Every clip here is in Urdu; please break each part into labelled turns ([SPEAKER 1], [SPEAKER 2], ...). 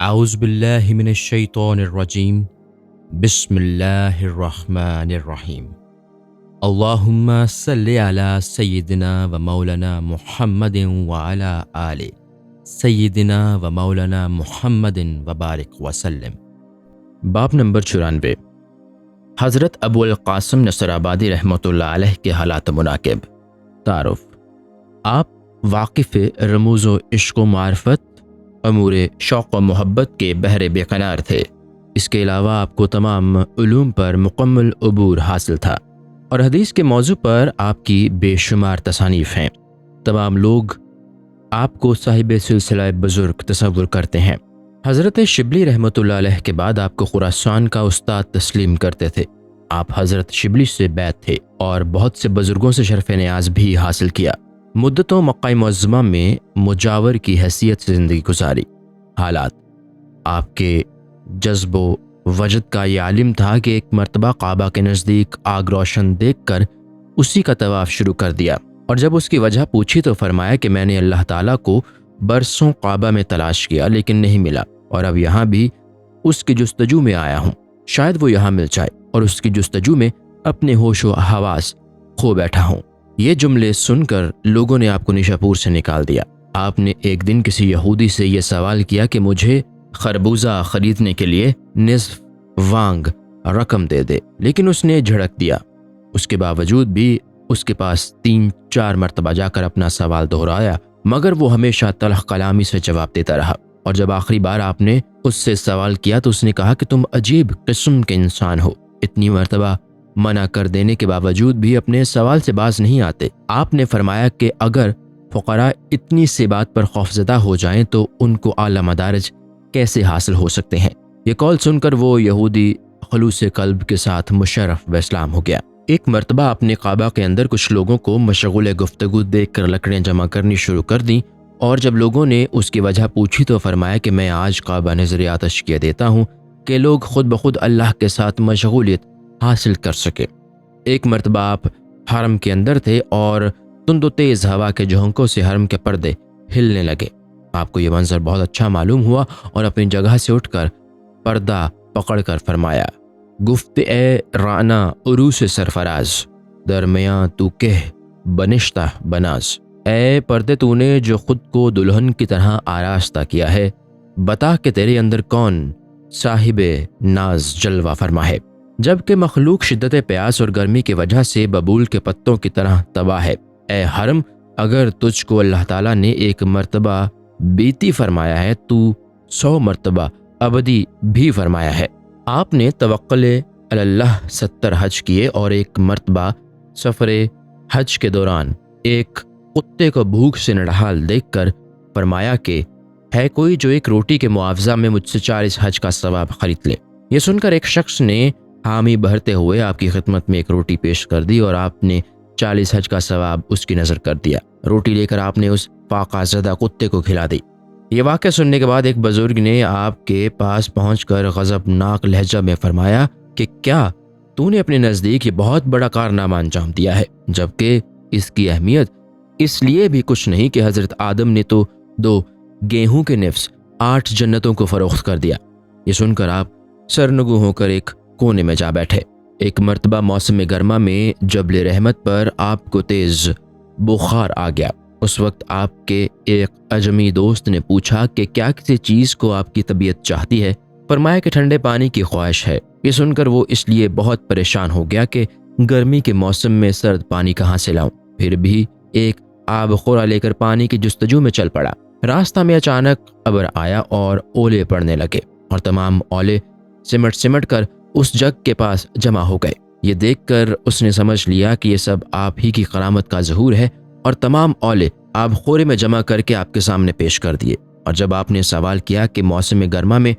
[SPEAKER 1] اعوذ باللہ من الشیطان الرجیم بسم اللہ الرحمن الرحیم اللہم صلی علی سیدنا و مولانا محمد وعلی آل سیدنا و مولانا محمد وبارک وسلم۔ باب نمبر 94۔ حضرت ابو القاسم نصر آبادی رحمۃ اللہ علیہ کے حالات مناقب۔ تعارف۔ آپ واقف رموز و عشق و معرفت، امور شوق و محبت کے بحر بے قرار تھے۔ اس کے علاوہ آپ کو تمام علوم پر مکمل عبور حاصل تھا اور حدیث کے موضوع پر آپ کی بے شمار تصانیف ہیں۔ تمام لوگ آپ کو صاحب سلسلہ بزرگ تصور کرتے ہیں۔ حضرت شبلی رحمۃ اللہ علیہ کے بعد آپ کو خراسان کا استاد تسلیم کرتے تھے۔ آپ حضرت شبلی سے بیعت تھے اور بہت سے بزرگوں سے شرف نیاز بھی حاصل کیا۔ مدتوں مکہ معظمہ میں مجاور کی حیثیت سے زندگی گزاری۔ حالات۔ آپ کے جذب و وجد کا یہ عالم تھا کہ ایک مرتبہ کعبہ کے نزدیک آگ روشن دیکھ کر اسی کا طواف شروع کر دیا، اور جب اس کی وجہ پوچھی تو فرمایا کہ میں نے اللہ تعالیٰ کو برسوں کعبہ میں تلاش کیا لیکن نہیں ملا، اور اب یہاں بھی اس کی جستجو میں آیا ہوں، شاید وہ یہاں مل جائے، اور اس کی جستجو میں اپنے ہوش و حواس کھو بیٹھا ہوں۔ یہ جملے سن کر لوگوں نے آپ کو نیشاپور سے نکال دیا۔ آپ نے ایک دن کسی یہودی سے یہ سوال کیا کہ مجھے خربوزہ خریدنے کے لیے نصف وانگ رقم دے دے، لیکن اس نے جھڑک دیا۔ اس کے باوجود بھی اس کے پاس 3-4 مرتبہ جا کر اپنا سوال دہرایا، مگر وہ ہمیشہ تلخ کلامی سے جواب دیتا رہا، اور جب آخری بار آپ نے اس سے سوال کیا تو اس نے کہا کہ تم عجیب قسم کے انسان ہو، اتنی مرتبہ منع کر دینے کے باوجود بھی اپنے سوال سے باز نہیں آتے۔ آپ نے فرمایا کہ اگر فقراء اتنی سی بات پر خوفزدہ ہو جائیں تو ان کو اعلی مدارج کیسے حاصل ہو سکتے ہیں؟ یہ قول سن کر وہ یہودی خلوص قلب کے ساتھ مشرف باسلام ہو گیا۔ ایک مرتبہ آپ نے کعبہ کے اندر کچھ لوگوں کو مشغول گفتگو دیکھ کر لکڑیاں جمع کرنی شروع کر دیں، اور جب لوگوں نے اس کی وجہ پوچھی تو فرمایا کہ میں آج کعبہ نظر آتش کیے دیتا ہوں کہ لوگ خود بخود اللہ کے ساتھ مشغولیت حاصل کر سکے۔ ایک مرتبہ آپ حرم کے اندر تھے اور تند و تیز ہوا کے جھونکوں سے حرم کے پردے ہلنے لگے۔ آپ کو یہ منظر بہت اچھا معلوم ہوا اور اپنی جگہ سے اٹھ کر پردہ پکڑ کر فرمایا، گفت اے رانا عروس سرفراز، درمیاں تو کہہ بنشتہ بناز۔ اے پردے، تو نے جو خود کو دلہن کی طرح آراستہ کیا ہے، بتا کہ تیرے اندر کون صاحب ناز جلوہ فرما ہے، جبکہ مخلوق شدت پیاس اور گرمی کی وجہ سے ببول کے پتوں کی طرح تباہ ہے۔ اے حرم، اگر تجھ کو اللہ تعالیٰ نے ایک مرتبہ بیتی فرمایا ہے تو 100 مرتبہ ابدی بھی فرمایا ہے۔ آپ نے توکل اللہ 70 حج کیے اور ایک مرتبہ سفر حج کے دوران ایک کتے کو بھوک سے نڈھال دیکھ کر فرمایا کہ ہے کوئی جو ایک روٹی کے معاوضہ میں مجھ سے 40 حج کا ثواب خرید لے۔ یہ سن کر ایک شخص نے حامی بھرتے ہوئے آپ کی خدمت میں ایک روٹی پیش کر دی اور آپ نے 40 حج کا ثواب اس کی نظر کر دیا۔ روٹی لے کر آپ نے اس فاقہ زدہ کتے کو کھلا دی۔ یہ واقعہ سننے کے بعد ایک بزرگ نے آپ کے پاس پہنچ کر غضبناک لہجہ میں فرمایا کہ کیا تو نے اپنے نزدیک یہ بہت بڑا کارنامہ انجام دیا ہے، جبکہ اس کی اہمیت اس لیے بھی کچھ نہیں کہ حضرت آدم نے تو 2 گیہوں کے نفس 8 جنتوں کو فروخت کر دیا۔ یہ سن کر آپ سرنگو ہو کر ایک کونے میں جا بیٹھے۔ ایک مرتبہ موسم گرما میں جبل رحمت پر آپ کو تیز بخار آ گیا۔ اس وقت آپ کے ایک اجمی دوست نے پوچھا کہ کیا کسی چیز کو آپ کی طبیعت چاہتی ہے؟ فرمایا کہ ٹھنڈے پانی کی خواہش ہے۔ یہ سن کر وہ اس لیے بہت پریشان ہو گیا کہ گرمی کے موسم میں سرد پانی کہاں سے لاؤں، پھر بھی ایک آب خورا لے کر پانی کی جستجو میں چل پڑا۔ راستہ میں اچانک ابر آیا اور اولے پڑنے لگے، اور تمام اولے سمٹ کر اس جگ کے پاس جمع ہو گئے۔ یہ دیکھ کر اس نے سمجھ لیا کہ یہ سب آپ ہی کی کرامت کا ظہور ہے، اور تمام اولے آب خورے میں جمع کر کے آپ کے سامنے پیش کر دیے۔ اور جب آپ نے سوال کیا کہ موسم گرما میں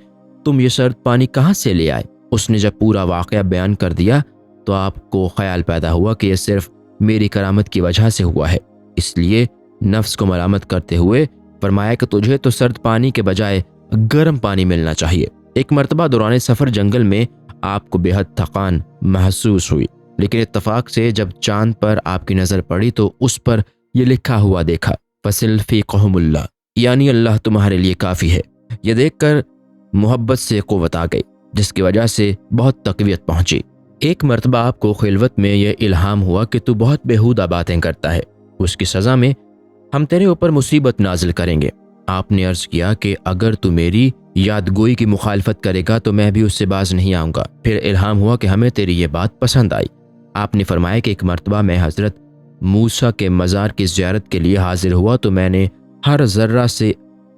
[SPEAKER 1] تم یہ سرد پانی کہاں سے لے آئے، اس نے جب پورا واقعہ بیان کر دیا تو آپ کو خیال پیدا ہوا کہ یہ صرف میری کرامت کی وجہ سے ہوا ہے۔ اس لیے نفس کو ملامت کرتے ہوئے فرمایا کہ تجھے تو سرد پانی کے بجائے گرم پانی ملنا چاہیے۔ ایک مرتبہ دوران سفر جنگل میں آپ کو بے حد تھکان محسوس ہوئی، لیکن اتفاق سے جب چاند پر آپ کی نظر پڑی تو اس پر یہ لکھا ہوا دیکھا، فصل فی قہم اللہ، یعنی اللہ تمہارے لیے کافی ہے۔ یہ دیکھ کر محبت سے قوت آ گئی، جس کی وجہ سے بہت تقویت پہنچی۔ ایک مرتبہ آپ کو خلوت میں یہ الہام ہوا کہ تو بہت بیہودہ باتیں کرتا ہے، اس کی سزا میں ہم تیرے اوپر مصیبت نازل کریں گے۔ آپ نے عرض کیا کہ اگر تو میری یادگوئی کی مخالفت کرے گا تو میں بھی اس سے باز نہیں آؤں گا۔ پھر الہام ہوا کہ ہمیں تیری یہ بات پسند آئی۔ آپ نے فرمایا کہ ایک مرتبہ میں حضرت موسیٰ کے مزار کی زیارت کے لیے حاضر ہوا تو میں نے ہر ذرہ سے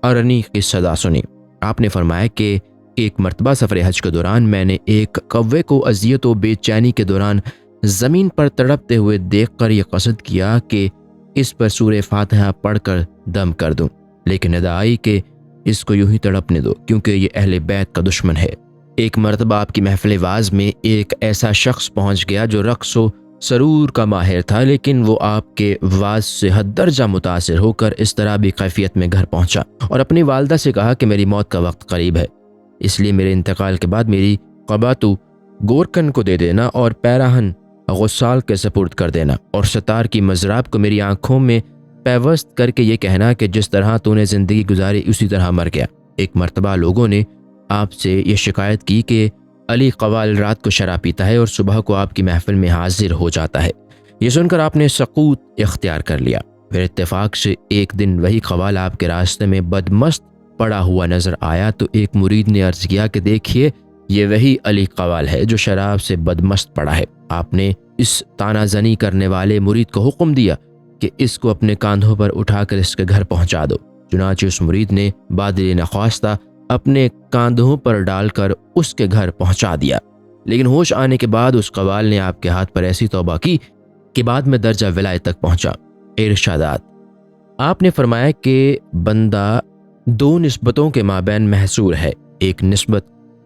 [SPEAKER 1] ارنی کی صدا سنی۔ آپ نے فرمایا کہ ایک مرتبہ سفر حج کے دوران میں نے ایک کوے کو اذیت و بے چینی کے دوران زمین پر تڑپتے ہوئے دیکھ کر یہ قصد کیا کہ اس پر سورہ فاتحہ پڑھ کر دم کر دوں، لیکن ادا آئی کہ اس کو یوں ہی تڑپنے دو کیونکہ یہ اہل بیت کا دشمن ہے۔ ایک مرتبہ آپ کی محفل واز میں ایک ایسا شخص پہنچ گیا جو رقص و سرور کا ماہر تھا، لیکن وہ آپ کے واز سے حد درجہ متاثر ہو کر اس طرح بھی کیفیت میں گھر پہنچا اور اپنی والدہ سے کہا کہ میری موت کا وقت قریب ہے، اس لیے میرے انتقال کے بعد میری قبا تو گورکن کو دے دینا اور پیراہن غسال کے سپرد کر دینا، اور ستار کی مضراب کو میری آنکھوں میں پیوست کر کے یہ کہنا کہ جس طرح تو نے زندگی گزاری اسی طرح مر گیا۔ ایک مرتبہ لوگوں نے آپ سے یہ شکایت کی کہ علی قوال رات کو شراب پیتا ہے اور صبح کو آپ کی محفل میں حاضر ہو جاتا ہے۔ یہ سن کر آپ نے سقوط اختیار کر لیا۔ پھر اتفاق سے ایک دن وہی قوال آپ کے راستے میں بدمست پڑا ہوا نظر آیا تو ایک مرید نے عرض کیا کہ دیکھیے یہ وہی علی قوال ہے جو شراب سے بدمست پڑا ہے۔ آپ نے اس تانا زنی کرنے والے مرید کو حکم دیا کہ اس کو اپنے کاندھوں پر اٹھا کر اس کے گھر پہنچا دو۔ چنانچہ اس مرید نے بادل نخواستہ اپنے کاندھوں پر ڈال کر اس کے گھر پہنچا دیا، لیکن ہوش آنے کے بعد اس قوال نے آپ کے ہاتھ پر ایسی توبہ کی کہ بعد میں درجہ ولایت تک پہنچا۔ ارشادات: آپ نے فرمایا کہ بندہ دو نسبتوں کے مابین محصور ہے، ایک نسبت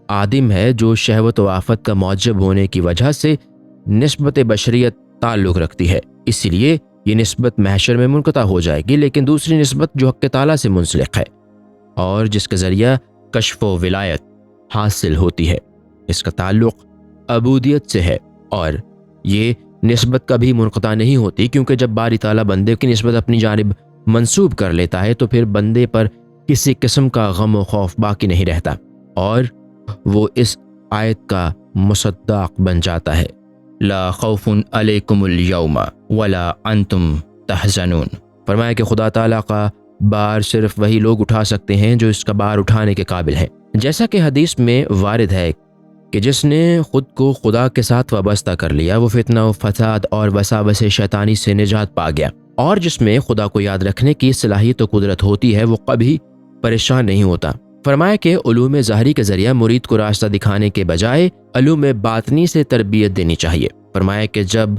[SPEAKER 1] آدم ہے جو شہوت و آفت کا موجب ہونے کی وجہ سے نسبت بشریت تعلق رکھتی ہے، اس لیے یہ نسبت محشر میں منقطع ہو جائے گی، لیکن دوسری نسبت جو حق تعالیٰ سے منسلک ہے اور جس کے ذریعہ کشف و ولایت حاصل ہوتی ہے، اس کا تعلق عبودیت سے ہے، اور یہ نسبت کبھی منقطع نہیں ہوتی، کیونکہ جب باری تعالیٰ بندے کی نسبت اپنی جانب منسوب کر لیتا ہے تو پھر بندے پر کسی قسم کا غم و خوف باقی نہیں رہتا اور وہ اس آیت کا مصداق بن جاتا ہے، لا خوف علیکم اليوم ولا انتم تحزنون۔ فرمایا کہ خدا تعالیٰ کا بار صرف وہی لوگ اٹھا سکتے ہیں جو اس کا بار اٹھانے کے قابل ہیں، جیسا کہ حدیث میں وارد ہے کہ جس نے خود کو خدا کے ساتھ وابستہ کر لیا وہ فتنہ و فساد اور وساوس شیطانی سے نجات پا گیا، اور جس میں خدا کو یاد رکھنے کی صلاحیت و قدرت ہوتی ہے وہ کبھی پریشان نہیں ہوتا۔ فرمایا کہ علوم ظاہری کے ذریعہ مرید کو راستہ دکھانے کے بجائے علوم باطنی سے تربیت دینی چاہیے۔ فرمایا کہ جب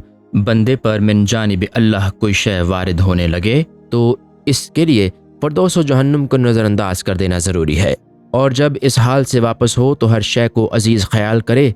[SPEAKER 1] بندے پر من جانب اللہ کوئی شے وارد ہونے لگے تو اس کے لیے فردوس و جہنم کو نظر انداز کر دینا ضروری ہے، اور جب اس حال سے واپس ہو تو ہر شے کو عزیز خیال کرے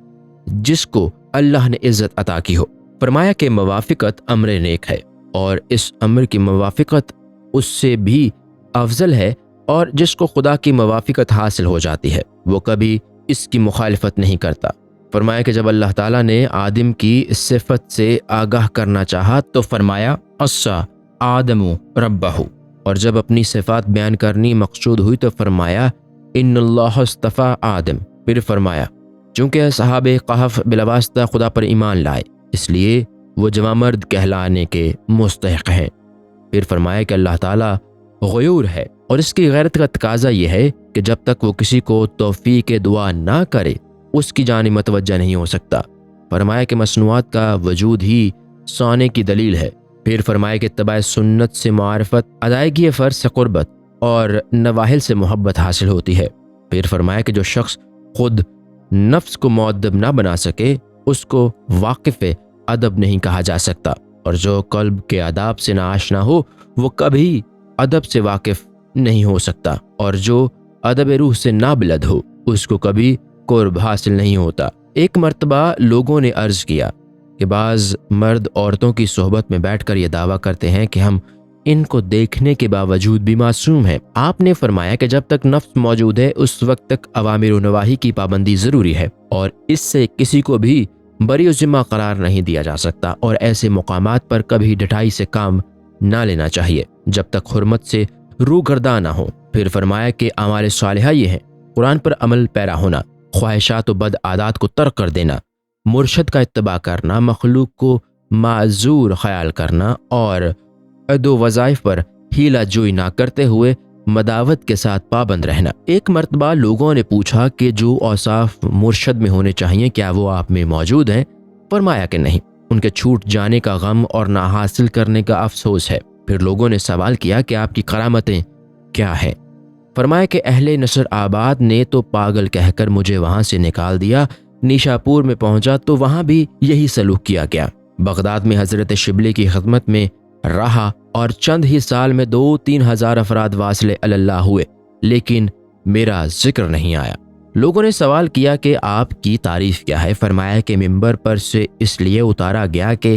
[SPEAKER 1] جس کو اللہ نے عزت عطا کی ہو۔ فرمایا کہ موافقت امر نیک ہے، اور اس امر کی موافقت اس سے بھی افضل ہے، اور جس کو خدا کی موافقت حاصل ہو جاتی ہے وہ کبھی اس کی مخالفت نہیں کرتا۔ فرمایا کہ جب اللہ تعالیٰ نے آدم کی اس صفت سے آگاہ کرنا چاہا تو فرمایا عصا آدم ربہ، اور جب اپنی صفات بیان کرنی مقصود ہوئی تو فرمایا ان اللہ اصطفیٰ آدم۔ پھر فرمایا چونکہ اصحاب کہف بلاواسطہ خدا پر ایمان لائے اس لیے وہ جوامرد کہلانے کے مستحق ہیں۔ پھر فرمایا کہ اللہ تعالیٰ غیور ہے، اور اس کی غیرت کا تقاضا یہ ہے کہ جب تک وہ کسی کو توفیق دعا نہ کرے اس کی جانب متوجہ نہیں ہو سکتا۔ فرمایا کہ مصنوعات کا وجود ہی سونے کی دلیل ہے۔ پھر فرمایا کہ اتباع سنت سے معرفت، ادائیگی فرض سے قربت اور نواحل سے محبت حاصل ہوتی ہے۔ پھر فرمایا کہ جو شخص خود نفس کو مؤدب نہ بنا سکے اس کو واقف ادب نہیں کہا جا سکتا، اور جو قلب کے آداب سے ناآشنا ہو وہ کبھی ادب سے واقف نہیں ہو سکتا، اور جو ادب روح سے نابلد ہو اس کو کبھی قرب حاصل نہیں ہوتا۔ ایک مرتبہ لوگوں نے عرض کیا کہ بعض مرد عورتوں کی صحبت میں بیٹھ کر یہ دعویٰ کرتے ہیں کہ ہم ان کو دیکھنے کے باوجود بھی معصوم ہیں۔ آپ نے فرمایا کہ جب تک نفس موجود ہے اس وقت تک اوامر و نواہی کی پابندی ضروری ہے، اور اس سے کسی کو بھی بری و ذمہ قرار نہیں دیا جا سکتا، اور ایسے مقامات پر کبھی ڈٹائی سے کام نہ لینا چاہیے جب تک حرمت سے روگرداں نہ ہو۔ پھر فرمایا کہ اعمال صالحہ یہ ہیں قرآن پر عمل پیرا ہونا، خواہشات و بد عادات کو ترک کر دینا، مرشد کا اتباع کرنا، مخلوق کو معذور خیال کرنا اور عدو وظائف پر ہیلا جوئی نہ کرتے ہوئے مداوت کے ساتھ پابند رہنا۔ ایک مرتبہ لوگوں نے پوچھا کہ جو اوصاف مرشد میں ہونے چاہیے کیا وہ آپ میں موجود ہیں؟ فرمایا کہ نہیں۔ ان کے چھوٹ جانے کا غم اور نہ حاصل کرنے کا افسوس ہے۔ پھر لوگوں نے سوال کیا کہ آپ کی کرامتیں کیا ہیں؟ فرمایا کہ اہل نصر آباد نے تو پاگل کہہ کر مجھے وہاں سے نکال دیا، نیشاپور میں پہنچا تو وہاں بھی یہی سلوک کیا گیا، بغداد میں حضرت شبلی کی خدمت میں رہا اور چند ہی سال میں 2-3 ہزار افراد واصل اللہ ہوئے، لیکن میرا ذکر نہیں آیا۔ لوگوں نے سوال کیا کہ آپ کی تعریف کیا ہے؟ فرمایا کہ ممبر پر سے اس لیے اتارا گیا کہ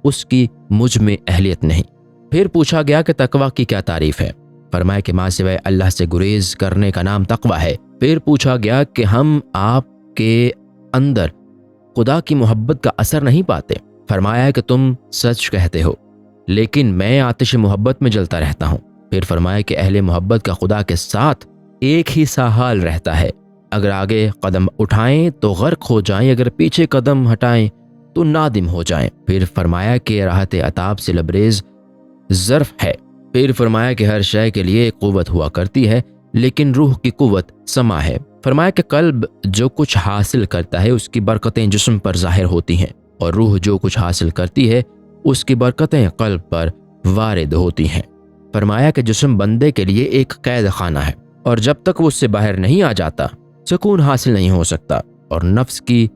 [SPEAKER 1] اس کی مجھ میں اہلیت نہیں۔ پھر پوچھا گیا کہ تقویٰ کی کیا تعریف ہے؟ فرمایا کہ ماں سوائے اللہ سے گریز کرنے کا نام تقویٰ ہے۔ پھر پوچھا گیا کہ ہم آپ کے اندر خدا کی محبت کا اثر نہیں پاتے؟ فرمایا کہ تم سچ کہتے ہو، لیکن میں آتش محبت میں جلتا رہتا ہوں۔ پھر فرمایا کہ اہل محبت کا خدا کے ساتھ ایک ہی سا حال رہتا ہے، اگر آگے قدم اٹھائیں تو غرق ہو جائیں، اگر پیچھے قدم ہٹائیں تو نادم ہو جائیں۔ پھر فرمایا کہ راحت عطاب سے لبریز ظرف ہے۔ پھر فرمایا کہ ہر شے کے لیے ایک قوت ہوا کرتی ہے، لیکن روح کی قوت سما ہے۔ فرمایا کہ قلب جو کچھ حاصل کرتا ہے اس کی برکتیں جسم پر ظاہر ہوتی ہیں، اور روح جو کچھ حاصل کرتی ہے اس کی برکتیں قلب پر وارد ہوتی ہیں۔ فرمایا کہ جسم بندے کے لیے ایک قید خانہ ہے، اور جب تک وہ اس سے باہر نہیں آ جاتا سکون حاصل نہیں ہو سکتا، اور نفس کی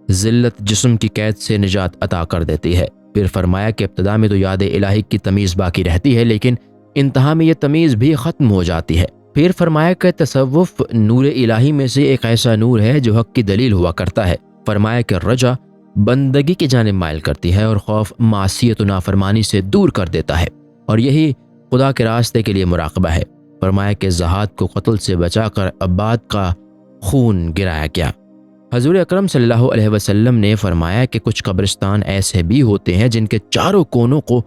[SPEAKER 1] ذلت جسم کی قید سے نجات عطا کر دیتی ہے۔ پھر فرمایا کہ ابتدا میں تو یاد الہی کی تمیز باقی رہتی ہے، لیکن انتہا میں یہ تمیز بھی ختم ہو جاتی ہے۔ پھر فرمایا کہ تصوف نور الہی میں سے ایک ایسا نور ہے جو حق کی دلیل ہوا کرتا ہے۔ فرمایا کہ رجا بندگی کی جانب مائل کرتی ہے، اور خوف معصیت و نافرمانی سے دور کر دیتا ہے، اور یہی خدا کے راستے کے لیے مراقبہ ہے۔ فرمایا کہ زہاد کو قتل سے بچا کر عباد کا خون گرایا گیا۔ حضور اکرم صلی اللہ علیہ وسلم نے فرمایا کہ کچھ قبرستان ایسے بھی ہوتے ہیں جن کے چاروں کونوں کو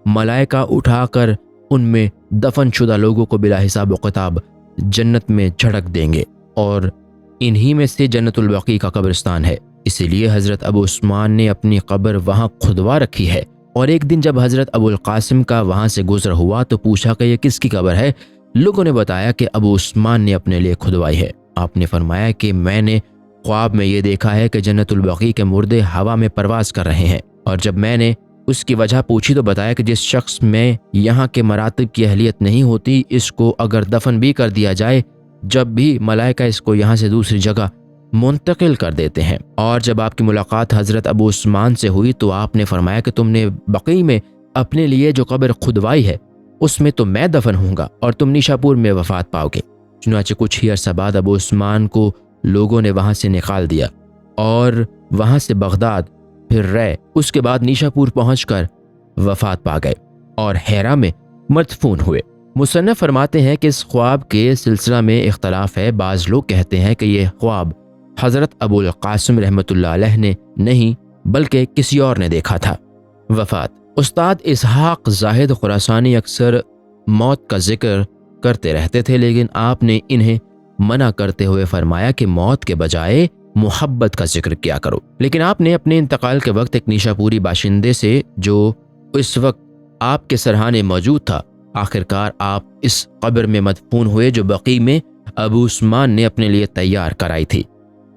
[SPEAKER 1] ملائکہ اٹھا کر ان میں دفن شدہ لوگوں کو بلا حساب و کتاب جنت میں جھڑک دیں گے، اور انہی میں سے جنت البقیع کا قبرستان ہے۔ اسی لیے حضرت ابو عثمان نے اپنی قبر وہاں کھدوا رکھی ہے، اور ایک دن جب حضرت ابو القاسم کا وہاں سے گزر ہوا تو پوچھا کہ یہ کس کی قبر ہے؟ لوگوں نے بتایا کہ ابو عثمان نے اپنے لیے کھدوائی ہے۔ آپ نے فرمایا کہ میں نے خواب میں یہ دیکھا ہے کہ جنت البقیع کے مردے ہوا میں پرواز کر رہے ہیں، اور جب میں نے اس کی وجہ پوچھی تو بتایا کہ جس شخص میں یہاں کے مراتب کی اہلیت نہیں ہوتی، اس کو اگر دفن بھی کر دیا جائے جب بھی ملائکہ اس کو یہاں سے دوسری جگہ منتقل کر دیتے ہیں۔ اور جب آپ کی ملاقات حضرت ابو عثمان سے ہوئی تو آپ نے فرمایا کہ تم نے بقیع میں اپنے لیے جو قبر کھدوائی ہے اس میں تو میں دفن ہوں گا، اور تم نیشاپور میں وفات پاؤ گے۔ چنانچہ کچھ ہی عرصہ بعد ابو عثمان کو لوگوں نے وہاں سے نکال دیا، اور وہاں سے بغداد پھر رے، اس کے بعد نیشاپور پہنچ کر وفات پا گئے اور حیرہ میں مدفون ہوئے۔ مصنف فرماتے ہیں کہ اس خواب کے سلسلہ میں اختلاف ہے۔ بعض لوگ کہتے ہیں کہ یہ خواب حضرت ابو القاسم رحمۃ اللہ علیہ نے نہیں بلکہ کسی اور نے دیکھا تھا۔ وفات استاد اسحاق زاہد خراسانی اکثر موت کا ذکر کرتے رہتے تھے، لیکن آپ نے انہیں منع کرتے ہوئے فرمایا کہ موت کے بجائے محبت کا ذکر کیا کرو۔ لیکن آپ نے اپنے انتقال کے وقت ایک نیشاپوری باشندے سے جو اس وقت آپ کے سرحانے موجود تھا، آخرکار آپ اس قبر میں مدفون ہوئے جو بقیع میں ابو عثمان نے اپنے لیے تیار کرائی تھی۔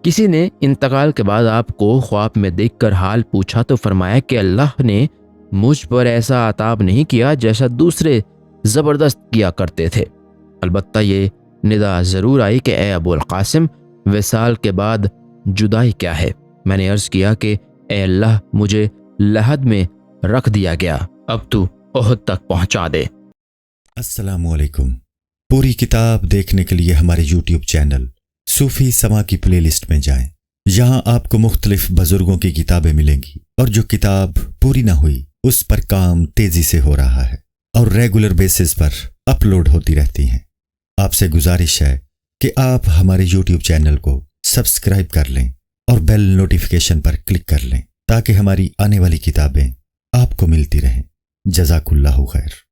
[SPEAKER 1] کسی نے انتقال کے بعد آپ کو خواب میں دیکھ کر حال پوچھا تو فرمایا کہ اللہ نے مجھ پر ایسا عطاب نہیں کیا جیسا دوسرے زبردست کیا کرتے تھے۔ البتہ یہ ندا ضرور آئی کہ اے ابو القاسم، وصال کے بعد جدائی کیا ہے؟ میں نے عرض کیا کہ اے اللہ، مجھے لحد میں رکھ دیا گیا، اب تو احد تک پہنچا دے۔
[SPEAKER 2] السلام علیکم۔ پوری کتاب دیکھنے کے لیے ہمارے یوٹیوب چینل صوفی سما کی پلے لسٹ میں جائیں۔ یہاں آپ کو مختلف بزرگوں کی کتابیں ملیں گی، اور جو کتاب پوری نہ ہوئی اس پر کام تیزی سے ہو رہا ہے اور ریگولر بیسس پر اپلوڈ ہوتی رہتی ہیں۔ آپ سے گزارش ہے کہ آپ ہمارے یوٹیوب چینل کو سبسکرائب کر لیں اور بیل نوٹیفیکیشن پر کلک کر لیں تاکہ ہماری آنے والی کتابیں آپ کو ملتی رہیں۔ جزاک اللہ خیر۔